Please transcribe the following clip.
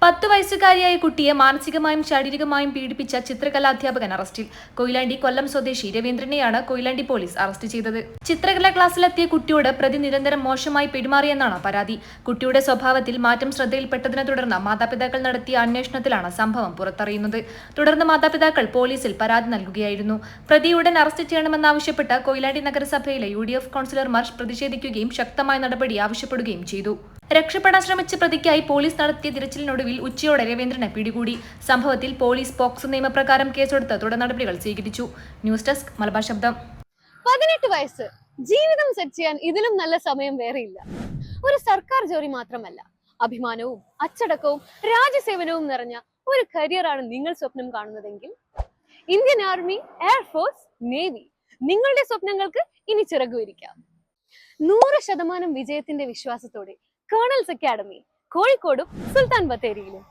10 വയസ്സുകാരിയായ കുട്ടിയെ മാനസികമായും ശാരീരികമായും പീഡിപ്പിച്ച ചിത്രകലാധ്യാപകൻ അറസ്റ്റിൽ. കൊയിലാണ്ടി കൊല്ലം സ്വദേശി രവീന്ദ്രനെയാണ് കൊയിലാണ്ടി പോലീസ് അറസ്റ്റ് ചെയ്തത്. ചിത്രകലാ ക്ലാസ്സിലെത്തിയ കുട്ടിയോട് പ്രതി നിരന്തരം മോശമായി പെരുമാറിയെന്നാണ് പരാതി. കുട്ടിയുടെ സ്വഭാവത്തിൽ മാറ്റം ശ്രദ്ധയിൽപ്പെട്ടതിനെ തുടർന്ന് മാതാപിതാക്കൾ നടത്തിയ അന്വേഷണത്തിലാണ് സംഭവം പുറത്തറിയുന്നത്. തുടർന്ന് മാതാപിതാക്കൾ പോലീസിൽ പരാതി നൽകുകയായിരുന്നു. പ്രതി ഉടൻ അറസ്റ്റ് ചെയ്യണമെന്നാവശ്യപ്പെട്ട് കൊയിലാണ്ടി നഗരസഭയിലെ UDF കൗൺസിലർമാർ പ്രതിഷേധിക്കുകയും ശക്തമായ നടപടി ആവശ്യപ്പെടുകയും ചെയ്തു. രക്ഷപ്പെടാൻ ശ്രമിച്ച പ്രതിക്കായി പോലീസ് നടത്തിയ തിരച്ചിലിനൊടുവിൽ ഉച്ചയോടെ രവീന്ദ്രനെ പിടികൂടി. സംഭവത്തിൽ പോലീസ് പോക്സോ നിയമപ്രകാരം കേസെടുത്ത് തുടർ നടപടികൾ സ്വീകരിച്ചു. ന്യൂസ് ഡെസ്ക് മലബാർ ശബ്ദം. 18 വയസ്സ്, ജീവിതം സെറ്റ് ചെയ്യാൻ ഇതിലും നല്ല സമയം വേറെയില്ല. ഒരു സർക്കാർ ജോലി മാത്രമല്ല, അഭിമാനവും അച്ചടക്കവും രാജ്യസേവനവും നിറഞ്ഞ ഒരു കരിയറാണ് നിങ്ങൾ സ്വപ്നം കാണുന്നതെങ്കിൽ ഇന്ത്യൻ ആർമി, എയർഫോഴ്സ്, നേവി നിങ്ങളുടെ സ്വപ്നങ്ങൾക്ക് ഇനി ചിറകുവിരിക്കാം. 100% വിജയത്തിന്റെ വിശ്വാസത്തോടെ കേണൽസ് അക്കാഡമി കോഴിക്കോടും സുൽത്താൻ ബത്തേരിയിലും.